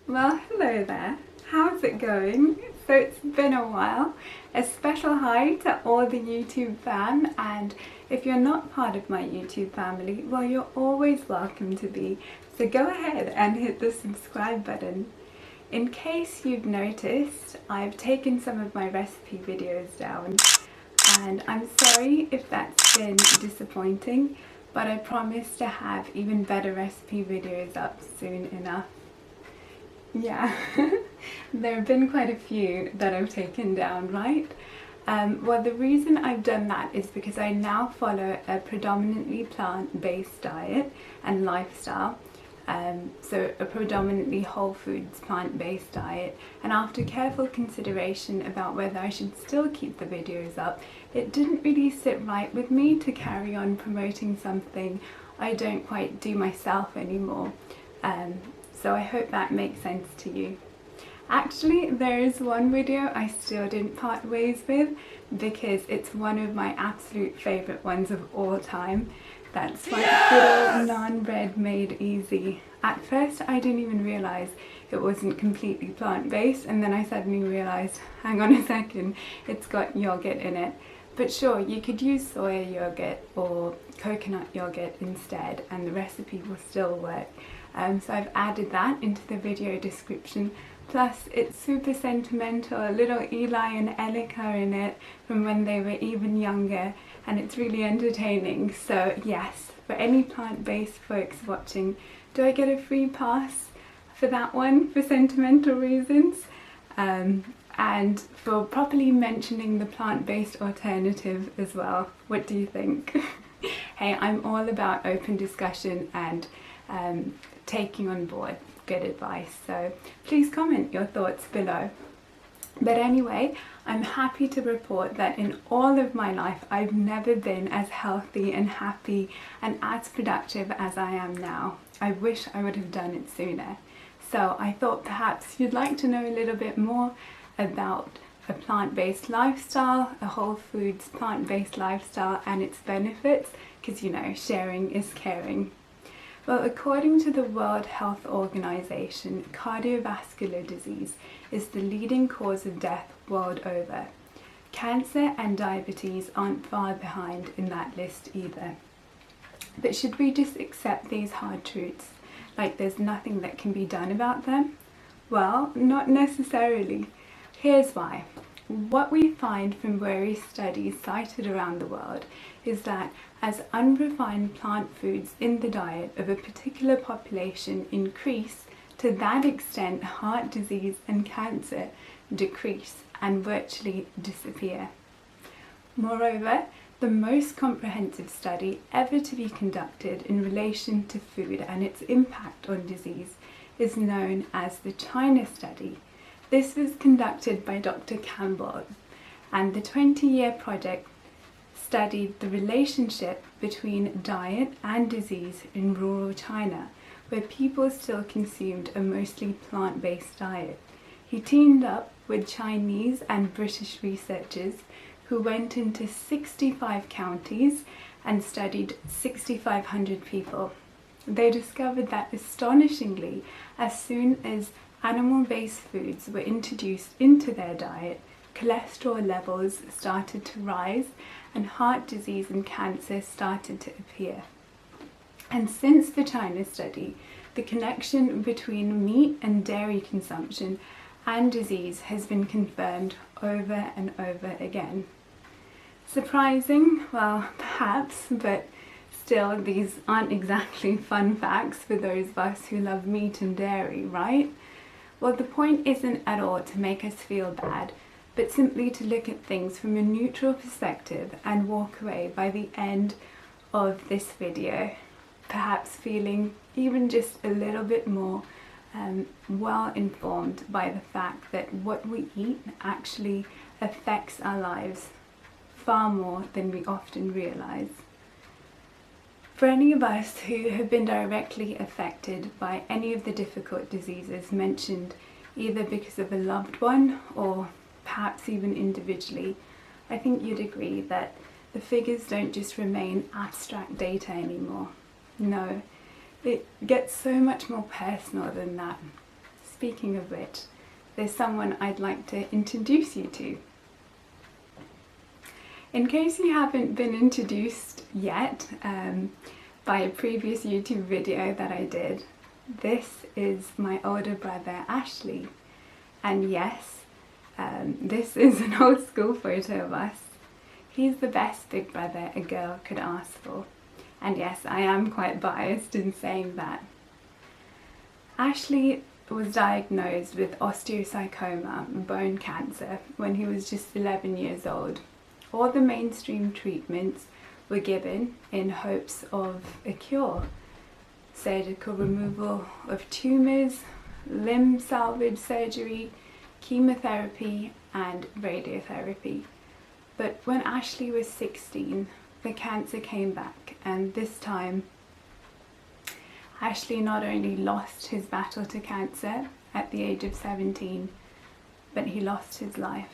Well, hello there. How's it going? So it's been a while. A special hi to all the YouTube fam, and if you're not part of my YouTube family, well, you're always welcome to be. So go ahead and hit the subscribe button. In case you've noticed, I've taken some of my recipe videos down, and I'm sorry if that's been disappointing, but I promise to have even better recipe videos up soon enough. Yeah, there have been quite a few that I've taken down, right? Well, the reason I've done that is because I now follow a predominantly plant-based diet and lifestyle. So a predominantly whole foods plant-based diet, and after careful consideration about whether I should still keep the videos up, it didn't really sit right with me to carry on promoting something I don't quite do myself anymore. So I hope that makes sense to you. Actually, there is one video I still didn't part ways with because it's one of my absolute favourite ones of all time. That's my good old naan bread made easy. At first I didn't even realise it wasn't completely plant-based, and then I suddenly realised, hang on a second, it's got yogurt in it. But sure, you could use soya yogurt or coconut yogurt instead and the recipe will still work. So I've added that into the video description. Plus it's super sentimental, little Eli and Elika in it from when they were even younger, and it's really entertaining. So yes, for any plant-based folks watching, do I get a free pass for that one for sentimental reasons? And for properly mentioning the plant-based alternative as well. What do you think? Hey, I'm all about open discussion and taking on board good advice, so please comment your thoughts below. But anyway, I'm happy to report that in all of my life I've never been as healthy and happy and as productive as I am now. I wish I would have done it sooner. So I thought perhaps you'd like to know a little bit more about a plant-based lifestyle, a whole foods plant-based lifestyle and its benefits, because you know, sharing is caring. Well, according to the World Health Organization, cardiovascular disease is the leading cause of death world over. Cancer and diabetes aren't far behind in that list either. But should we just accept these hard truths, like there's nothing that can be done about them? Well, not necessarily. Here's why. What we find from various studies cited around the world is that as unrefined plant foods in the diet of a particular population increase, to that extent heart disease and cancer decrease and virtually disappear. Moreover, the most comprehensive study ever to be conducted in relation to food and its impact on disease is known as the China study. This was conducted by Dr. Campbell, and the 20-year project studied the relationship between diet and disease in rural China, where people still consumed a mostly plant-based diet. He teamed up with Chinese and British researchers who went into 65 counties and studied 6,500 people. They discovered that astonishingly, as soon as animal-based foods were introduced into their diet, cholesterol levels started to rise and heart disease and cancer started to appear. And since the China study, the connection between meat and dairy consumption and disease has been confirmed over and over again. Surprising? Well, perhaps, but still these aren't exactly fun facts for those of us who love meat and dairy, right? Well, the point isn't at all to make us feel bad, but simply to look at things from a neutral perspective and walk away by the end of this video, perhaps feeling even just a little bit more well informed by the fact that what we eat actually affects our lives far more than we often realize. For any of us who have been directly affected by any of the difficult diseases mentioned, either because of a loved one or perhaps even individually, I think you'd agree that the figures don't just remain abstract data anymore. No, it gets so much more personal than that. speaking of which, there's someone I'd like to introduce you to. In case you haven't been introduced yet by a previous YouTube video that I did, this is my older brother Ashley. And yes, this is an old school photo of us. He's the best big brother a girl could ask for. And yes, I am quite biased in saying that. Ashley was diagnosed with osteosarcoma, bone cancer, when he was just 11 years old. All the mainstream treatments were given in hopes of a cure. Surgical removal of tumours, limb salvage surgery, chemotherapy and radiotherapy. But when Ashley was 16, the cancer came back, and this time Ashley not only lost his battle to cancer at the age of 17, but he lost his life.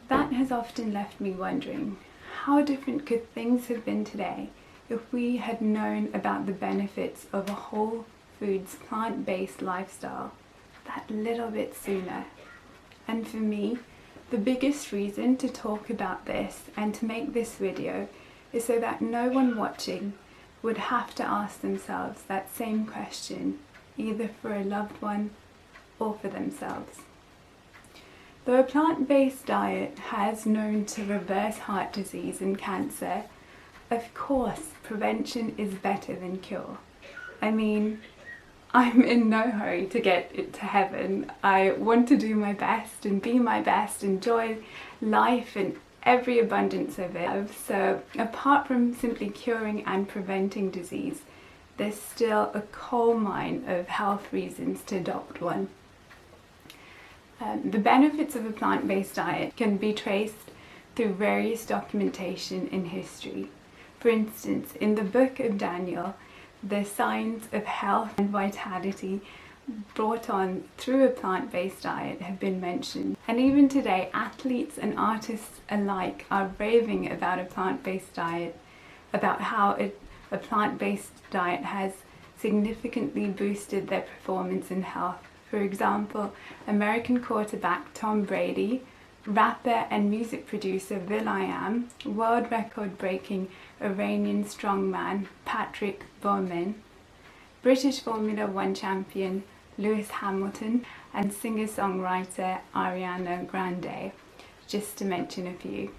That has often left me wondering, how different could things have been today if we had known about the benefits of a whole foods, plant-based lifestyle that little bit sooner? And for me, the biggest reason to talk about this and to make this video is so that no one watching would have to ask themselves that same question, either for a loved one or for themselves. Though a plant-based diet has known to reverse heart disease and cancer, of course prevention is better than cure. I mean, I'm in no hurry to get it to heaven. I want to do my best and be my best, enjoy life and every abundance of it. So apart from simply curing and preventing disease, there's still a coal mine of health reasons to adopt one. The benefits of a plant-based diet can be traced through various documentation in history. For instance, in the book of Daniel, the signs of health and vitality brought on through a plant-based diet have been mentioned. And even today, athletes and artists alike are raving about a plant-based diet, about how a plant-based diet has significantly boosted their performance and health. For example, American quarterback Tom Brady, rapper and music producer will.i.am, world record breaking Iranian strongman Patrick Bowman, British Formula One champion Lewis Hamilton, and singer-songwriter Ariana Grande, just to mention a few.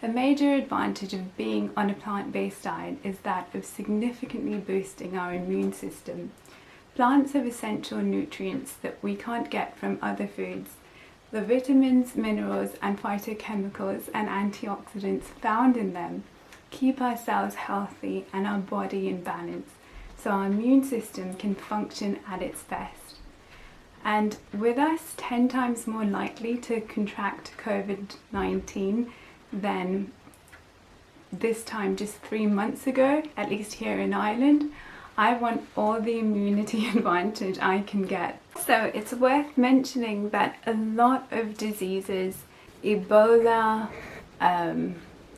A major advantage of being on a plant-based diet is that of significantly boosting our immune system. Plants have essential nutrients that we can't get from other foods. The vitamins, minerals and phytochemicals and antioxidants found in them keep our cells healthy and our body in balance, so our immune system can function at its best. And with us 10 times more likely to contract COVID-19 than this time just 3 months ago, at least here in Ireland, I want all the immunity advantage I can get. So it's worth mentioning that a lot of diseases, Ebola,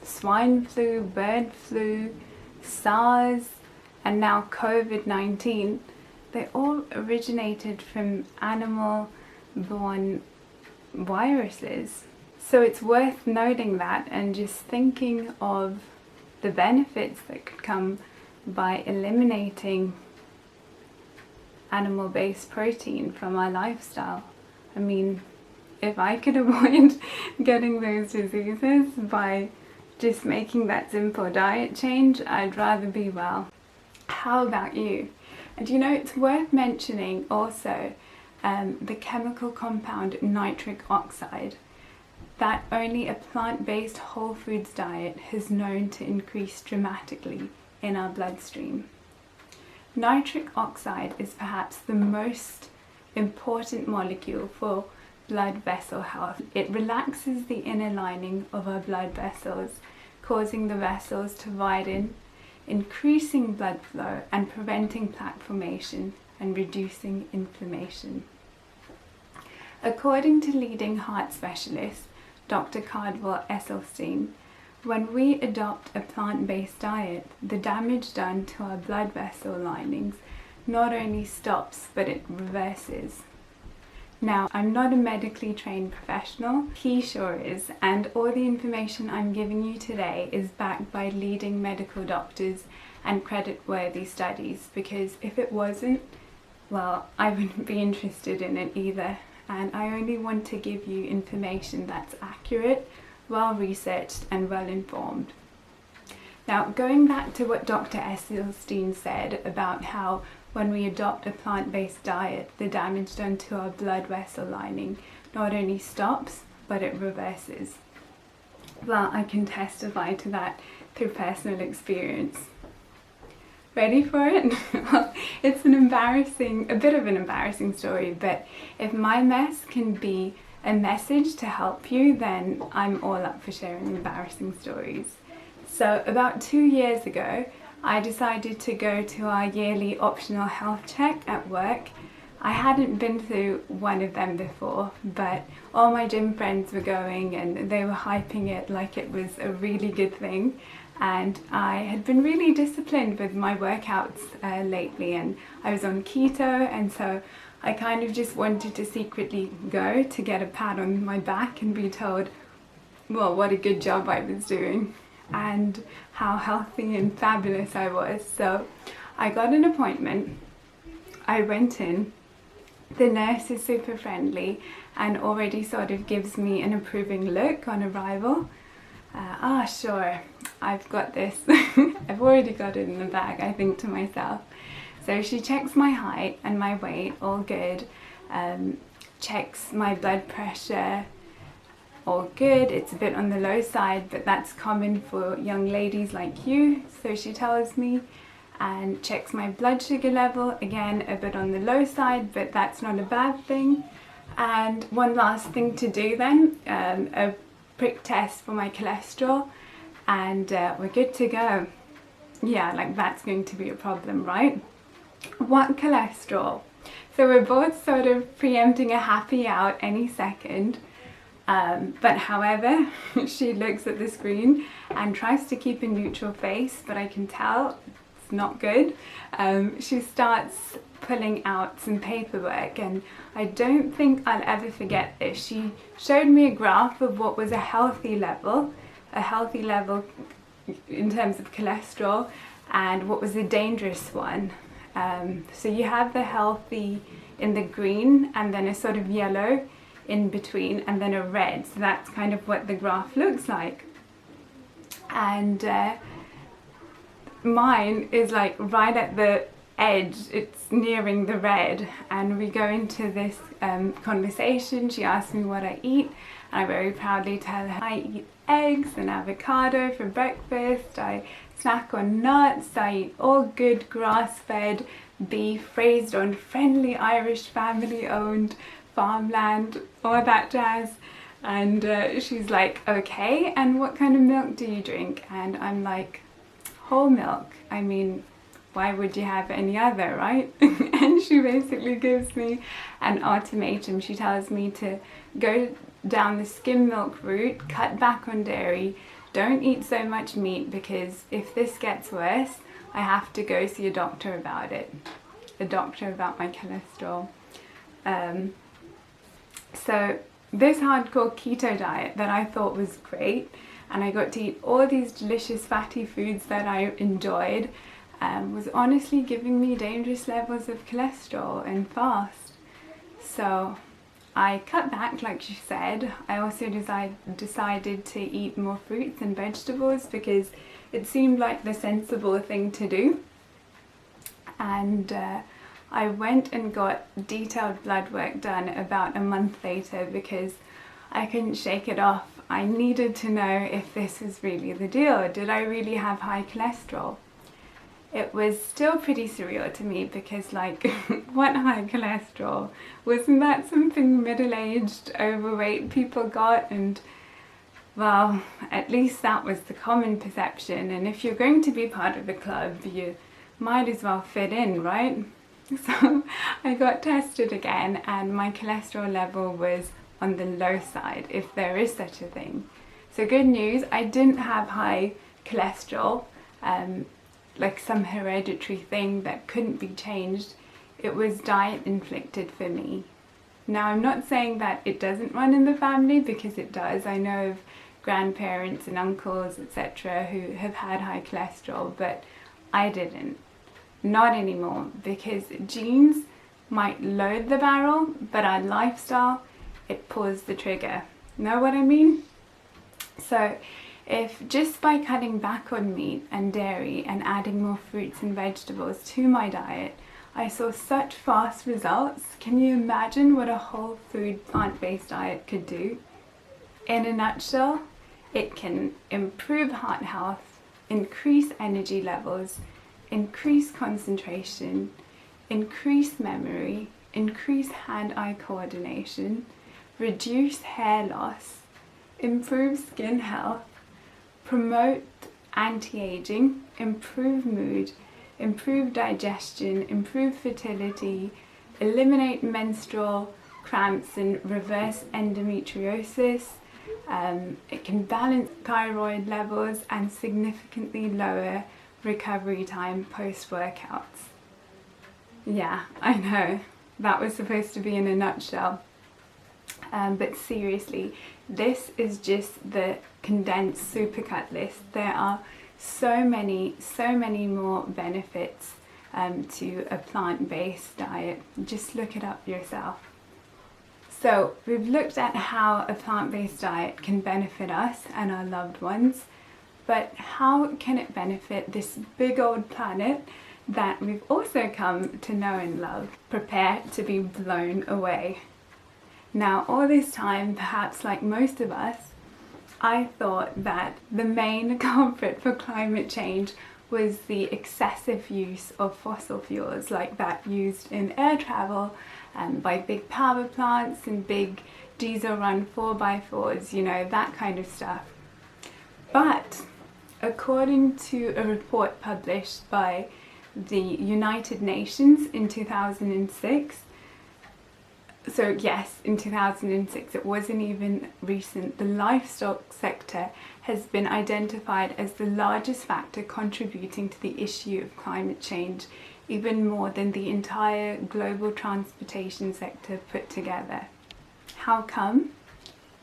swine flu, bird flu, SARS, and now COVID-19, they all originated from animal-borne viruses. So it's worth noting that and just thinking of the benefits that could come by eliminating animal-based protein from our lifestyle. I mean, if I could avoid getting those diseases by just making that simple diet change, I'd rather be well. How about you? And you know, it's worth mentioning also the chemical compound nitric oxide that only a plant-based whole foods diet has known to increase dramatically in our bloodstream. Nitric oxide is perhaps the most important molecule for blood vessel health. It relaxes the inner lining of our blood vessels, causing the vessels to widen, increasing blood flow and preventing plaque formation and reducing inflammation. According to leading heart specialist Dr. Cardwell Esselstyn, when we adopt a plant-based diet, the damage done to our blood vessel linings not only stops, but it reverses. Now, I'm not a medically trained professional, he sure is, and all the information I'm giving you today is backed by leading medical doctors and credit-worthy studies, because if it wasn't, well, I wouldn't be interested in it either, and I only want to give you information that's accurate, well researched and well informed. Now, going back to what Dr. Esselstyn said about how when we adopt a plant-based diet, the damage done to our blood vessel lining not only stops, but it reverses. Well, I can testify to that through personal experience. Ready for it? Well, it's a bit of an embarrassing story, but if my mess can be a message to help you, then I'm all up for sharing embarrassing stories. So about 2 years ago, I decided to go to our yearly optional health check at work. I hadn't been through one of them before, but all my gym friends were going and they were hyping it like it was a really good thing. And I had been really disciplined with my workouts lately, and I was on keto, and so I kind of just wanted to secretly go to get a pat on my back and be told, well, what a good job I was doing and how healthy and fabulous I was. So I got an appointment, I went in, the nurse is super friendly and already sort of gives me an approving look on arrival. Sure, I've got this. I've already got it in the bag, I think to myself. So she checks my height and my weight, all good, checks my blood pressure, all good. It's a bit on the low side, but that's common for young ladies like you, so she tells me, and checks my blood sugar level, again a bit on the low side, but that's not a bad thing. And one last thing to do then, a prick test for my cholesterol, and we're good to go. Yeah, like that's going to be a problem, right? What cholesterol? So we're both sort of preempting a happy out any second. But however, she looks at the screen and tries to keep a neutral face, but I can tell it's not good. She starts pulling out some paperwork, and I don't think I'll ever forget this. She showed me a graph of what was a healthy level in terms of cholesterol, and what was a dangerous one. So you have the healthy in the green, and then a sort of yellow in between, and then a red. So that's kind of what the graph looks like. And mine is like right at the edge, it's nearing the red, and we go into this conversation. She asks me what I eat, and I very proudly tell her I eat eggs and avocado for breakfast, I snack on nuts, I eat all good grass-fed beef raised on friendly Irish family-owned farmland, all that jazz. And she's like, okay, and what kind of milk do you drink? And I'm like, whole milk. I mean, why would you have any other, right? And she basically gives me an ultimatum. She tells me to go down the skim milk route, cut back on dairy, don't eat so much meat, because if this gets worse, I have to go see a doctor about it, a doctor about my cholesterol. So this hardcore keto diet that I thought was great, and I got to eat all these delicious fatty foods that I enjoyed, was honestly giving me dangerous levels of cholesterol and fast. So I cut back, like she said. I also decided to eat more fruits and vegetables because it seemed like the sensible thing to do. And I went and got detailed blood work done about a month later because I couldn't shake it off. I needed to know if this was really the deal. Did I really have high cholesterol? It was still pretty surreal to me because, like, what high cholesterol? Wasn't that something middle-aged, overweight people got? And, well, at least that was the common perception. And if you're going to be part of the club, you might as well fit in, right? So I got tested again, and my cholesterol level was on the low side, if there is such a thing. So good news, I didn't have high cholesterol, like some hereditary thing that couldn't be changed. it was diet inflicted for me. Now, I'm not saying that it doesn't run in the family, because it does. I know of grandparents and uncles, etc., who have had high cholesterol, but I didn't. Not anymore, because genes might load the barrel, but our lifestyle, it pulls the trigger. Know what I mean? So if just by cutting back on meat and dairy and adding more fruits and vegetables to my diet, I saw such fast results, can you imagine what a whole food plant-based diet could do? In a nutshell, it can improve heart health, increase energy levels, increase concentration, increase memory, increase hand-eye coordination, reduce hair loss, improve skin health, promote anti-aging, improve mood, improve digestion, improve fertility, eliminate menstrual cramps and reverse endometriosis. It can balance thyroid levels and significantly lower recovery time post-workouts. Yeah, I know, that was supposed to be in a nutshell. But seriously, this is just the condensed supercut list. There are so many more benefits to a plant-based diet. Just look it up yourself. So we've looked at how a plant-based diet can benefit us and our loved ones, but how can it benefit this big old planet that we've also come to know and love? Prepare to be blown away. Now, all this time, perhaps like most of us, I thought that the main culprit for climate change was the excessive use of fossil fuels, like that used in air travel by big power plants and big diesel-run 4x4s, you know, that kind of stuff. But according to a report published by the United Nations in 2006, so yes, in 2006, it wasn't even recent, the livestock sector has been identified as the largest factor contributing to the issue of climate change, even more than the entire global transportation sector put together. How come?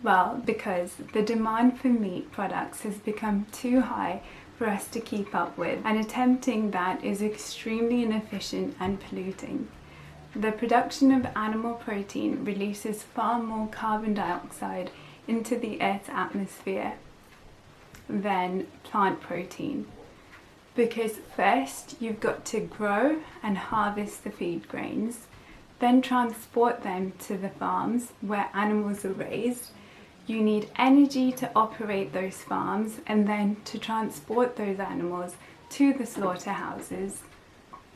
Well, because the demand for meat products has become too high for us to keep up with, and attempting that is extremely inefficient and polluting. The production of animal protein releases far more carbon dioxide into the Earth's atmosphere than plant protein. Because first you've got to grow and harvest the feed grains, then transport them to the farms where animals are raised. You need energy to operate those farms and then to transport those animals to the slaughterhouses.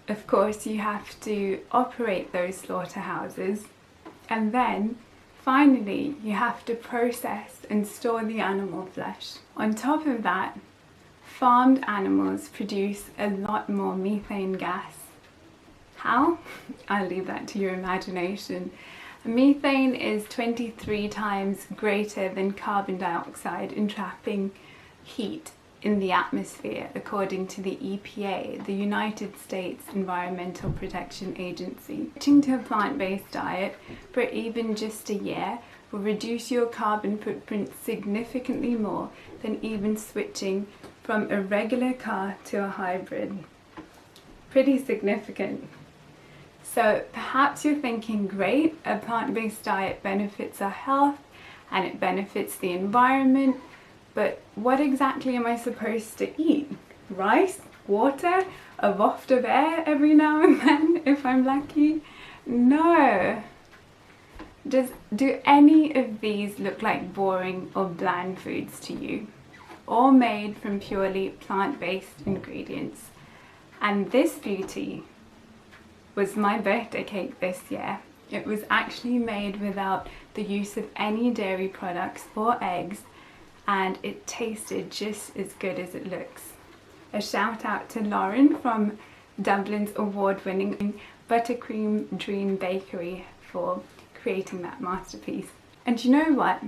Of course, you have to operate those slaughterhouses, and then finally you have to process and store the animal flesh. On top of that, farmed animals produce a lot more methane gas. How? I'll leave that to your imagination. Methane is 23 times greater than carbon dioxide in trapping heat in the atmosphere, according to the EPA, the United States Environmental Protection Agency. Switching to a plant-based diet for even just a year will reduce your carbon footprint significantly more than even switching from a regular car to a hybrid. Pretty significant. So perhaps you're thinking, great, a plant-based diet benefits our health and it benefits the environment, but what exactly am I supposed to eat? Rice? Water? A waft of air every now and then, if I'm lucky? No. Do any of these look like boring or bland foods to you? All made from purely plant-based ingredients. And this beauty was my birthday cake this year. It was actually made without the use of any dairy products or eggs, and it tasted just as good as it looks. A shout out to Lauren from Dublin's award-winning Buttercream Dream Bakery for creating that masterpiece. And you know what?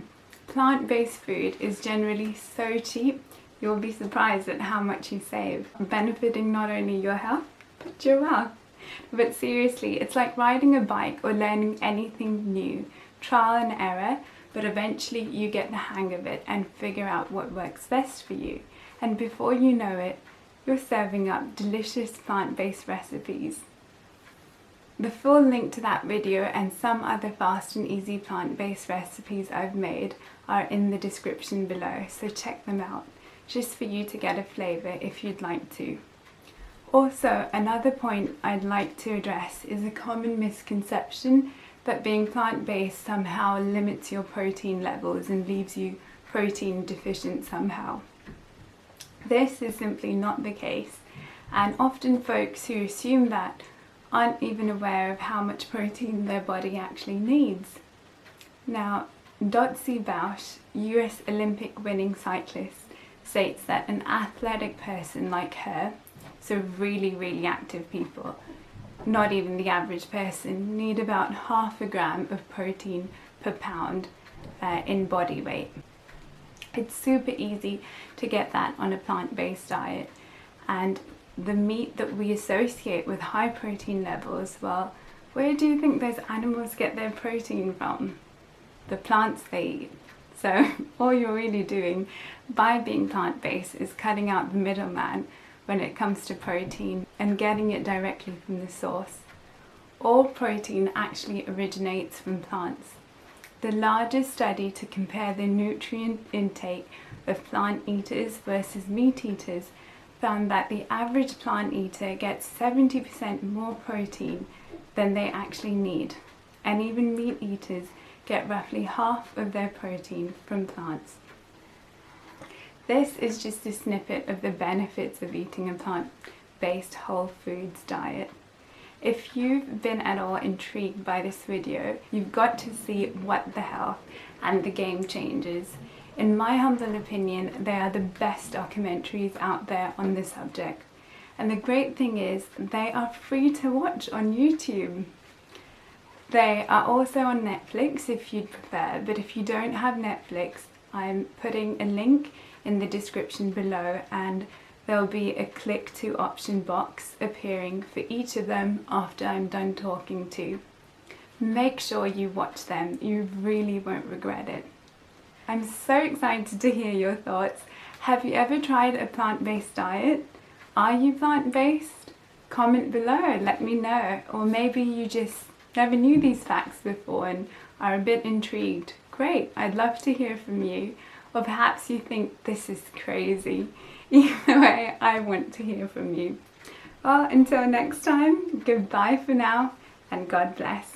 Plant-based food is generally so cheap, you'll be surprised at how much you save, benefiting not only your health, but your wealth. But seriously, it's like riding a bike or learning anything new. Trial and error, but eventually you get the hang of it and figure out what works best for you. And before you know it, you're serving up delicious plant-based recipes. The full link to that video and some other fast and easy plant-based recipes I've made are in the description below, so check them out, just for you to get a flavour if you'd like to. Also, another point I'd like to address is a common misconception that being plant-based somehow limits your protein levels and leaves you protein deficient somehow. This is simply not the case, and often folks who assume that aren't even aware of how much protein their body actually needs. Now, Dotsie Bausch, US Olympic winning cyclist, states that an athletic person like her, so really active people, not even the average person, need about 0.5 gram of protein per pound in body weight. It's super easy to get that on a plant-based diet, and the meat that we associate with high protein levels, well, where do you think those animals get their protein from? The plants they eat. So all you're really doing by being plant-based is cutting out the middleman when it comes to protein and getting it directly from the source. All protein actually originates from plants. The largest study to compare the nutrient intake of plant eaters versus meat eaters found that the average plant eater gets 70% more protein than they actually need, and even meat eaters get roughly half of their protein from plants. This is just a snippet of the benefits of eating a plant-based whole foods diet. If you've been at all intrigued by this video, you've got to see What the Health and the Game Changers. In my humble opinion, they are the best documentaries out there on the subject. And the great thing is, they are free to watch on YouTube. They are also on Netflix if you'd prefer, but if you don't have Netflix, I'm putting a link in the description below, and there'll be a click to option box appearing for each of them after I'm done talking to. Make sure you watch them, you really won't regret it. I'm so excited to hear your thoughts. Have you ever tried a plant-based diet? Are you plant-based? Comment below, let me know. Or maybe you just never knew these facts before and are a bit intrigued. Great, I'd love to hear from you. Or perhaps you think this is crazy. Either way, I want to hear from you. Well, until next time, goodbye for now, and God bless.